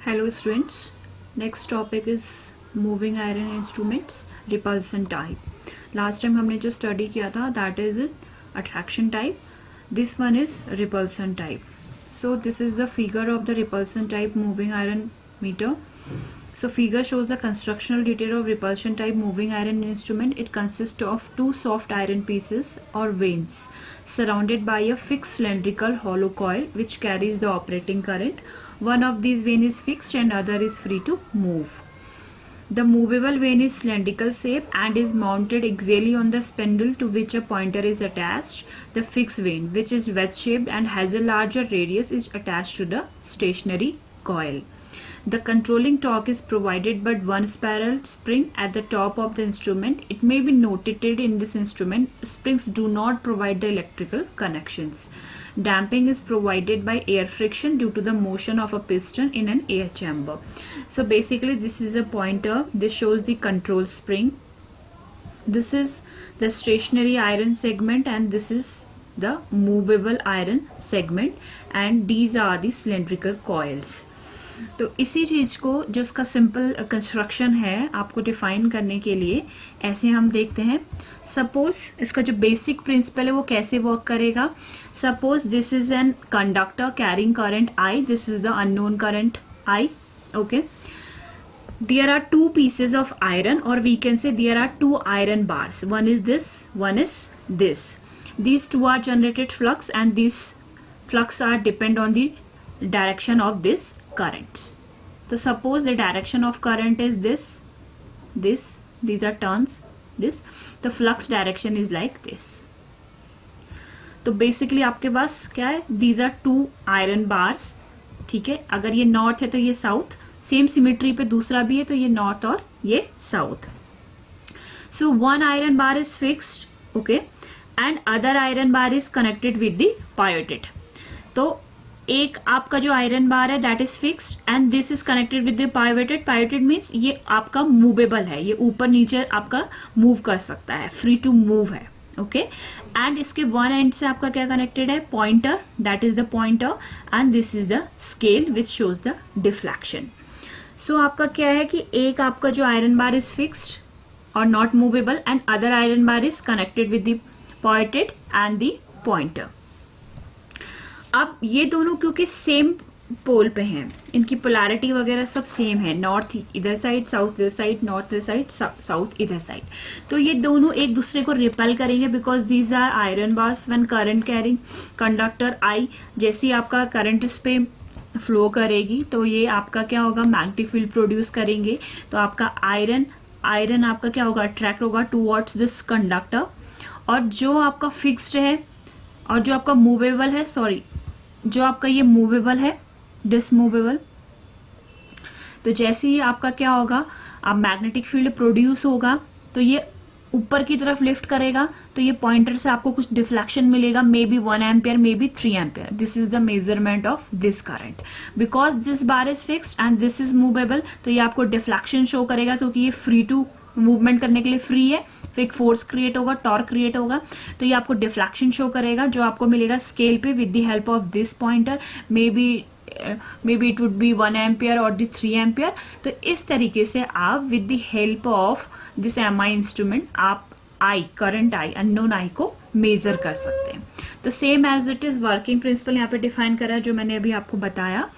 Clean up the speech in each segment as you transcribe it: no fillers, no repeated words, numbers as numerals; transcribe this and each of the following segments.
Hello students, next topic is moving iron instruments repulsion type. Last time हमने जो study किया था that is attraction type, this one is repulsion type. So this is the figure of the repulsion type moving iron meter. So figure shows the constructional detail of repulsion type moving iron instrument. It consists of two soft iron pieces or vanes surrounded by a fixed cylindrical hollow coil which carries the operating current. One of these vanes is fixed and other is free to move. The movable vane is cylindrical shape and is mounted axially on the spindle to which a pointer is attached. The fixed vane, which is wedge shaped and has a larger radius, is attached to the stationary coil. The controlling torque is provided by one spiral spring at the top of the instrument. It may be noted in this instrument, springs do not provide the electrical connections. Damping is provided by air friction due to the motion of a piston in an air chamber. So basically this is a pointer. This shows the control spring. This is the stationary iron segment and this is the movable iron segment and these are the cylindrical coils. तो इसी चीज़ को जो इसका simple construction है आपको define करने के लिए ऐसे हम देखते हैं. सपोज इसका जो बेसिक प्रिंसिपल है वो कैसे वर्क करेगा. Suppose this is an conductor carrying current I, this is the unknown current I. Okay, there are two pieces of iron or we can say there are two iron bars. One is this, one is this. These two are generated flux and these flux are depend on the direction of this currents. So suppose the direction of current is this, these are turns, this, the flux direction is like this. तो basically आपके पास क्या है, these are two iron bars. ठीक है, अगर ये north है तो ये साउथ, सेम सिमेट्री पे दूसरा भी है तो ये नॉर्थ और ये south. So one iron bar is fixed, okay, and other iron bar is connected with the pivot. तो एक आपका जो आयरन बार है that is fixed and this is connected with the pivot. Pivot means ये आपका movable है, ये ऊपर नीचे आपका मूव कर सकता है, फ्री टू मूव है. ओके, एंड इसके वन एंड से आपका क्या कनेक्टेड है, pointer, that is the pointer and this is the scale which shows the deflection. So आपका क्या है कि एक आपका जो आयरन बार इज फिक्स्ड और not movable and other iron bar is connected with the pivot and the pointer. अब ये दोनों क्योंकि सेम पोल पे हैं, इनकी पोलैरिटी वगैरह सब सेम है, नॉर्थ इधर साइड, साउथ इधर साइड, नॉर्थ इधर साइड, साउथ इधर साइड. तो ये दोनों एक दूसरे को रिपेल करेंगे because these are iron bars. When current carrying conductor I, जैसे ही आपका करंट इस पे फ्लो करेगी तो ये आपका क्या होगा, मैग्नेटिक फील्ड प्रोड्यूस करेंगे. तो आपका आयरन आपका क्या होगा, अट्रैक्ट होगा टूवर्ड्स दिस कंडक्टर. और जो आपका फिक्स्ड है और जो आपका मूवेबल है, सॉरी, जो आपका ये मूवेबल है, डिसमूवेबल, तो जैसे ही आपका क्या होगा, आप मैग्नेटिक फील्ड प्रोड्यूस होगा तो ये ऊपर की तरफ लिफ्ट करेगा तो ये पॉइंटर से आपको कुछ डिफ्लेक्शन मिलेगा, may be 1 ampere, may be 3 ampere. This is the measurement of this current. Because this bar is fixed and this is movable तो ये आपको डिफ्लेक्शन शो करेगा क्योंकि ये फ्री टू मूवमेंट करने के लिए फ्री है. फिर एक फोर्स क्रिएट होगा, टॉर्क क्रिएट होगा तो ये आपको डिफ्लेक्शन शो करेगा जो आपको मिलेगा स्केल पे with the help of this pointer. May be it would be 1 ampere और द 3 एम्पियर. तो इस तरीके से आप with the help of this MI instrument आप आई, करंट आई, अननोन आई को मेजर कर सकते हैं. तो same as it is working principle यहाँ पे डिफाइन करा है जो मैंने अभी आपको बताया.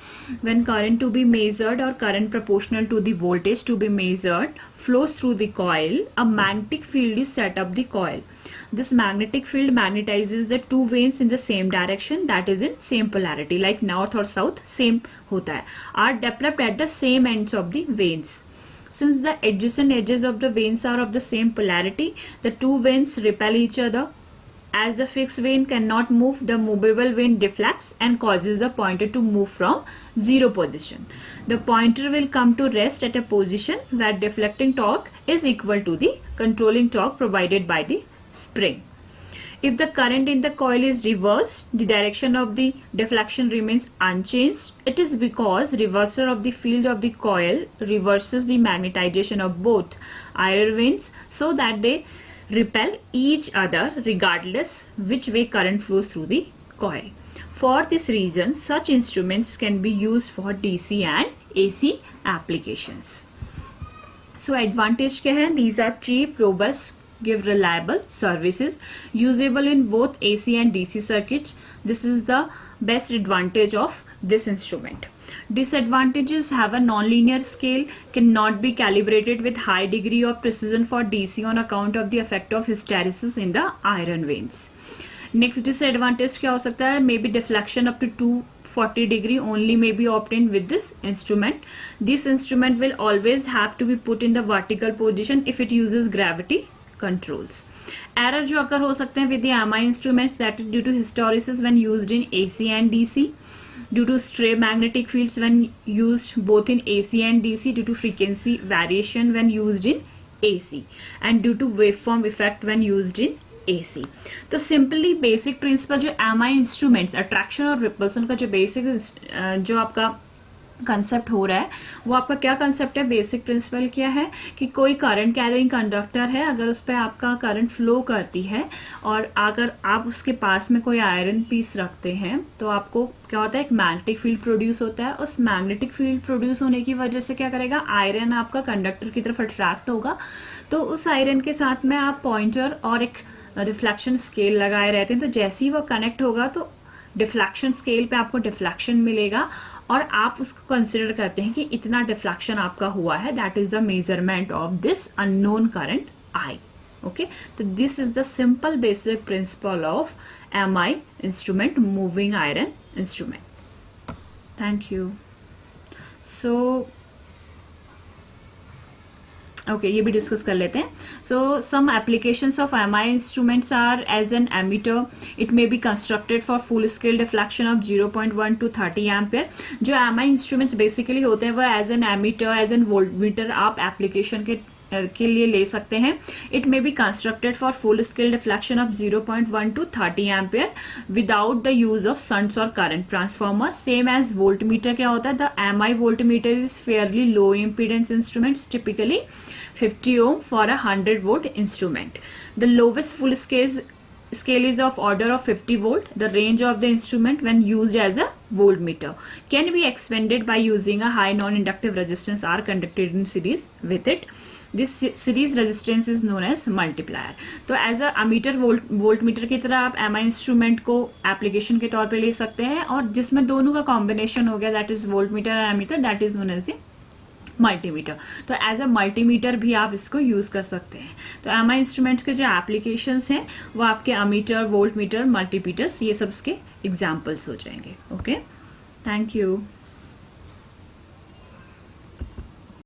When current to be measured और current proportional to the voltage to be measured flows through the coil, a magnetic field is set up the coil. This magnetic field magnetizes the two vanes in the same direction, that is in same polarity, like north or south same होता है, are developed at the same ends of the vanes. Since the adjacent edges of the vanes are of the same polarity, the two vanes repel each other. As the fixed vane cannot move, the movable vane deflects and causes the pointer to move from zero position. The pointer will come to rest at a position where deflecting torque is equal to the controlling torque provided by the spring. If the current in the coil is reversed, the direction of the deflection remains unchanged. It is because reversal of the field of the coil reverses the magnetization of both iron vanes so that they repel each other regardless which way current flows through the coil. For this reason, such instruments can be used for DC and AC applications. So advantage क्या है? These are cheap, robust, give reliable services, usable in both AC and DC circuits. This is the best advantage of this instrument. Disadvantages: have a non-linear scale, cannot be calibrated with high degree of precision for DC on account of the effect of hysteresis in the iron veins. Next disadvantage क्या हो सकता है? Maybe deflection up to 240 degree only may be obtained with this instrument. This instrument will always have to be put in the vertical position if it uses gravity controls. Error जो occur हो सकते हैं with the MI instruments, that is due to hysteresis when used in AC and DC, due to stray magnetic fields when used both in AC and DC, due to frequency variation when used in AC, and due to waveform effect when used in AC. तो simply basic principle जो MI instruments attraction और repulsion का जो basic जो आपका concept हो रहा है वो आपका क्या कंसेप्ट है? बेसिक प्रिंसिपल क्या है कि कोई करंट कैरिंग कंडक्टर है, अगर उस पर आपका करंट फ्लो करती है और अगर आप उसके पास में कोई आयरन पीस रखते हैं तो आपको क्या होता है? एक मैग्नेटिक फील्ड प्रोड्यूस होता है. उस मैग्नेटिक फील्ड प्रोड्यूस होने की वजह से क्या करेगा? आयरन आपका कंडक्टर की तरफ अट्रैक्ट होगा. तो उस आयरन के साथ में आप पॉइंटर और एक रिफ्लेक्शन स्केल लगाए रहते हैं. तो जैसे ही वो कनेक्ट होगा तो डिफ्लेक्शन स्केल पे आपको डिफ्लेक्शन मिलेगा और आप उसको कंसिडर करते हैं कि इतना डिफ्लेक्शन आपका हुआ है. That is the measurement of this unknown current I. Okay, तो this is the simple basic principle of MI instrument, moving iron instrument. Thank you. So okay, ये भी डिस्कस कर लेते हैं. So some applications of MI instruments are as an ammeter. It may be constructed for full scale deflection of 0.1 to 30 ampere. जो MI instruments basically होते हैं वो as an ammeter, as an voltmeter आप application के लिए ले सकते हैं. It may be constructed for full scale deflection of 0.1 to 30 ampere without the use of shunts और current transformer. Same as voltmeter क्या होता है? The MI voltmeter is fairly low impedance instruments, typically 50 ohm for a 100 volt instrument. The lowest full scale is of order of 50 volt. The range of the instrument when used as a voltmeter can be expanded by using a high non-inductive resistance R conducted in series with it. This series resistance is known as multiplier. तो as अ ammeter voltmeter की तरह आप MI instrument को application के तौर पे ले सकते हैं और जिसमें दोनों का कॉम्बिनेशन हो गया, that is voltmeter and ammeter, that is known as the multimeter. तो एज अ मल्टीमीटर भी आप इसको यूज कर सकते हैं. तो MI इंस्ट्रूमेंट्स के जो एप्लीकेशंस हैं वो आपके अमीटर, वोल्टमीटर, मल्टीमीटर्स, ये सब इसके एग्जाम्पल्स हो जाएंगे. Okay, thank you.